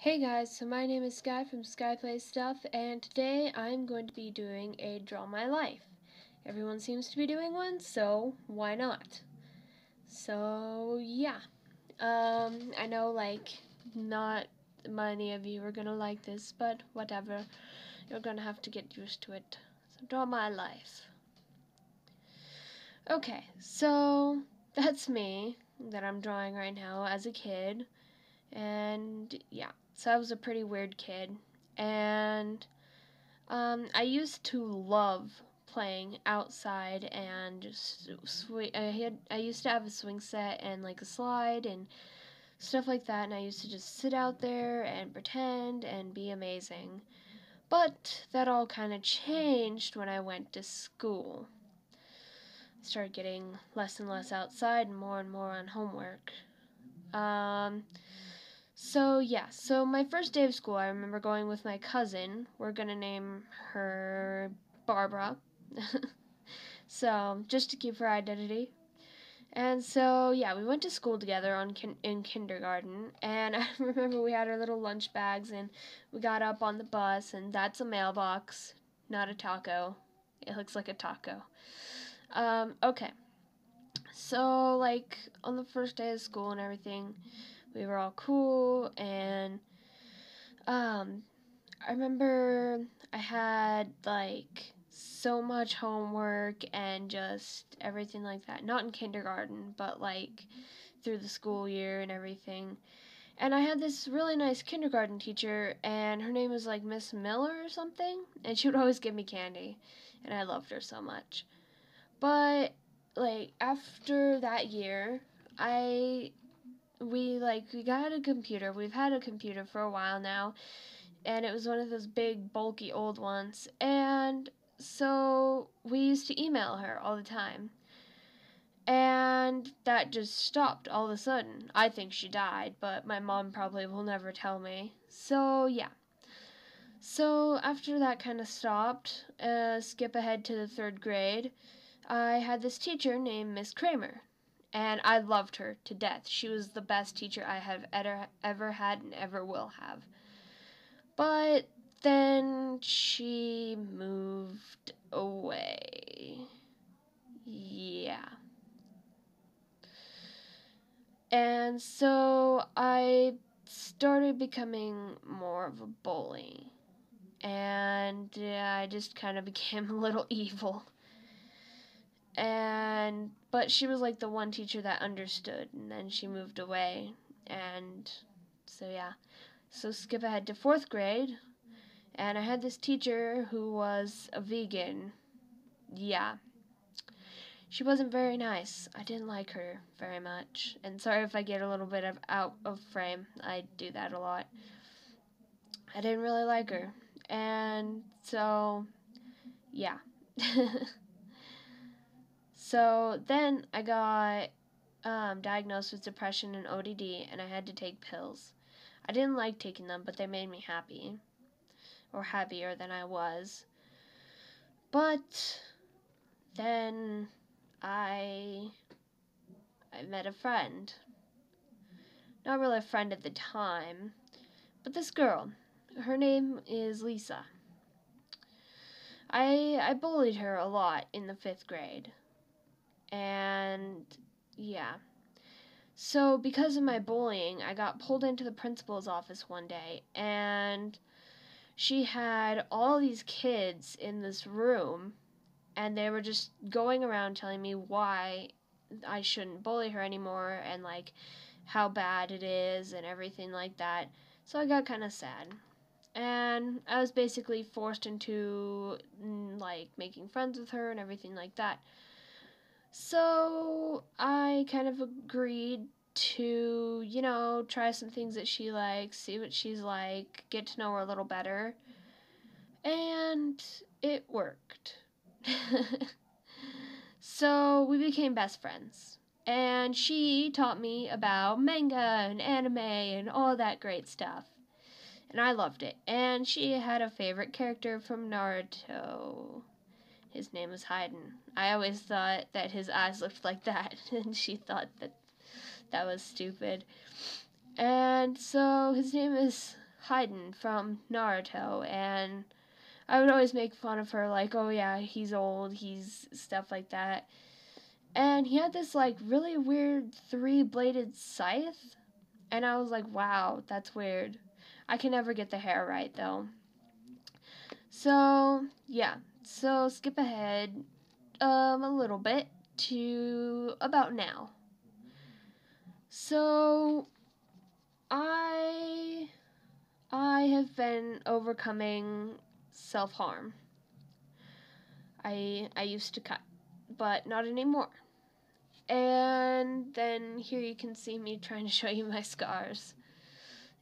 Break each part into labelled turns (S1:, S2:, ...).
S1: Hey guys, so my name is Sky from SkyPlaysStuff, and today I'm going to be doing a Draw My Life. Everyone seems to be doing one, so why not? So yeah, I know not many of you are gonna like this, but whatever, you're gonna have to get used to it. So Draw My Life. Okay, so that's me that I'm drawing right now as a kid. And yeah, so I was a pretty weird kid. And I used to love playing outside and just I used to have a swing set and like a slide and stuff like that, and I used to just sit out there and pretend and be amazing. But that all kind of changed when I went to school. I started getting less and less outside and more on homework. Um, so my first day of school, I remember going with my cousin. We're gonna name her Barbara. So, just to keep her identity. And so, yeah, we went to school together in kindergarten. And I remember we had our little lunch bags, and we got up on the bus, and that's a mailbox, not a taco. It looks like a taco. Okay. So, on the first day of school and everything, we were all cool, and um, I remember I had so much homework and just everything like that. Not in kindergarten, but through the school year and everything. And I had this really nice kindergarten teacher, and her name was Miss Miller or something, and she would always give me candy, and I loved her so much. But after that year, I we got a computer. We've had a computer for a while now, and it was one of those big, bulky old ones. And so we used to email her all the time. And that just stopped all of a sudden. I think she died, but my mom probably will never tell me. So, yeah. So, after that kind of stopped, skip ahead to the third grade, I had this teacher named Miss Kramer. And I loved her to death. She was the best teacher I have ever had and ever will have. But then she moved away. Yeah. And so I started becoming more of a bully. And I just kind of became a little evil. But she was the one teacher that understood, and then she moved away. And so yeah. So skip ahead to fourth grade. And I had this teacher who was a vegan. Yeah. She wasn't very nice. I didn't like her very much. And sorry if I get a little bit out of frame. I do that a lot. I didn't really like her. And so, yeah. So then I got diagnosed with depression and ODD, and I had to take pills. I didn't like taking them, but they made me happy. Or happier than I was. But then I met a friend. Not really a friend at the time, but this girl. Her name is Lisa. I bullied her a lot in the 5th grade. And yeah. So because of my bullying, I got pulled into the principal's office one day, and she had all these kids in this room, and they were just going around telling me why I shouldn't bully her anymore, and how bad it is and everything like that. So I got kind of sad. And I was basically forced into making friends with her and everything like that. So I kind of agreed to, try some things that she likes, see what she's like, get to know her a little better. And it worked. So we became best friends. And she taught me about manga and anime and all that great stuff. And I loved it. And she had a favorite character from Naruto. His name was Hayden. I always thought that his eyes looked like that, and she thought that was stupid. And so his name is Haiden from Naruto, and I would always make fun of her, like, oh yeah, he's old, he's stuff like that. And he had this, like, really weird 3-bladed scythe, and I was like, wow, that's weird. I can never get the hair right, though. So, yeah. So, skip ahead a little bit to about now. So, I have been overcoming self-harm. I used to cut, but not anymore. And then here you can see me trying to show you my scars.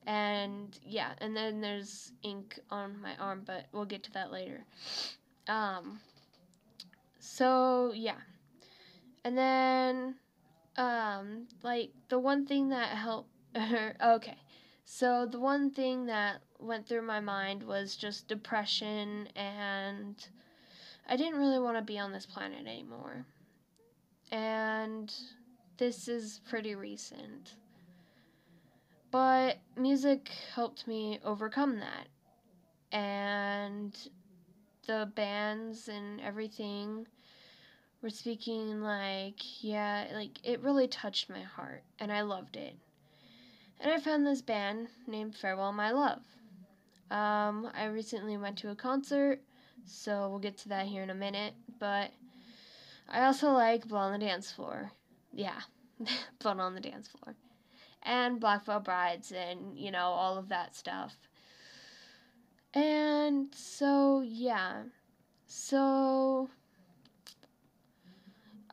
S1: And yeah, and then there's ink on my arm, but we'll get to that later. So yeah. And then like the one thing that helped okay. So the one thing that went through my mind was just depression, and I didn't really want to be on this planet anymore. And this is pretty recent. But music helped me overcome that. And the bands and everything were speaking like, yeah, like it really touched my heart, and I loved it. And I found this band named Farewell My Love. I recently went to a concert, so we'll get to that here in a minute, but I also like Blood on the Dance Floor. Yeah, Blood on the Dance Floor. And Black Veil Brides and, you know, all of that stuff. And so, yeah. So,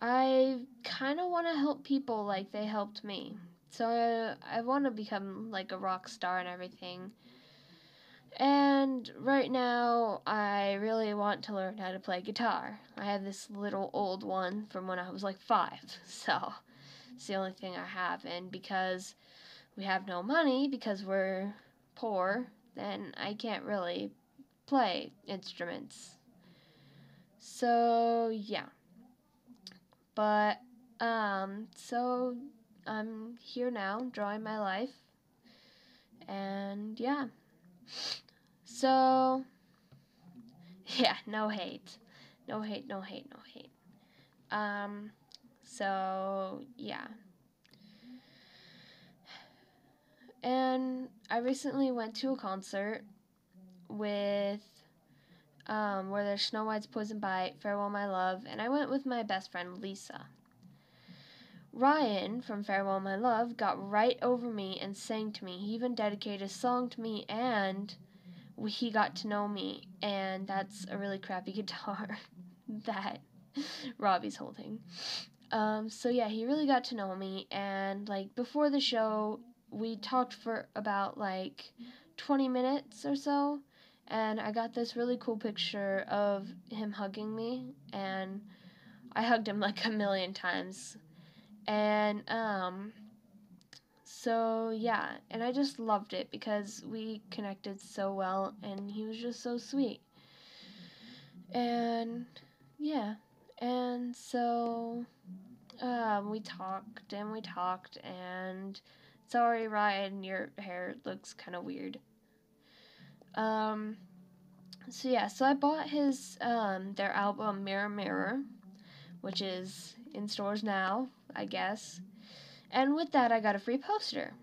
S1: I kind of want to help people like they helped me. So, I want to become like a rock star and everything. And right now, I really want to learn how to play guitar. I have this little old one from when I was like 5. So, it's the only thing I have. And because we have no money, because we're poor, then I can't really play instruments. So, yeah. But, so I'm here now, drawing my life. And, yeah. So, yeah, no hate. No hate, no hate, no hate. So, yeah. And I recently went to a concert with, where there's Snow White's Poison Bite, Farewell My Love, and I went with my best friend, Lisa. Ryan from Farewell My Love got right over me and sang to me. He even dedicated a song to me, and he got to know me, and that's a really crappy guitar that Robbie's holding. So yeah, he really got to know me, and like before the show, we talked for about like 20 minutes or so, and I got this really cool picture of him hugging me, and I hugged him like a million times. And so yeah, and I just loved it because we connected so well, and he was just so sweet. And yeah, and so we talked and we talked, and sorry, Ryan, your hair looks kind of weird. So yeah, so I bought his their album Mirror Mirror, which is in stores now, I guess. And with that, I got a free poster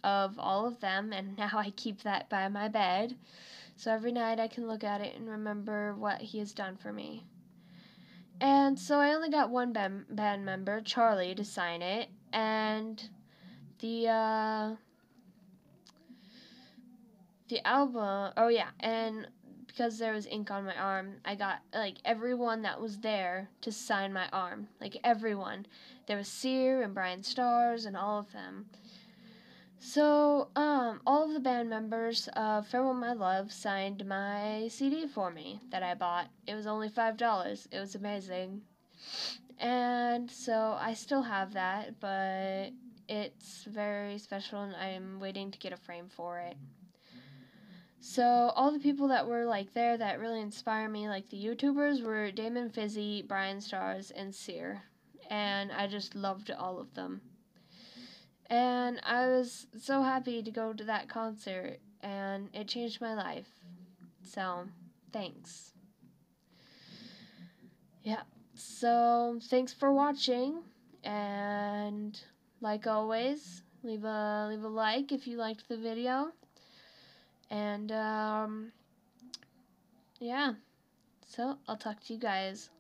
S1: of all of them, and now I keep that by my bed. So every night I can look at it and remember what he has done for me. And so I only got one band member, Charlie, to sign it, and the album, oh yeah, and because there was ink on my arm, I got like everyone that was there to sign my arm, like everyone. There was Sear and Brian Stars and all of them. So, all of the band members of Farewell My Love signed my CD for me that I bought. It was only $5. It was amazing. And so I still have that, but it's very special, and I'm waiting to get a frame for it. So all the people that were like there that really inspire me, like the YouTubers, were Damon Fizzy, Brian Stars, and Sear. And I just loved all of them. And I was so happy to go to that concert, and it changed my life. So, thanks. Yeah. So, thanks for watching, and like always, leave a like if you liked the video. And yeah. So, I'll talk to you guys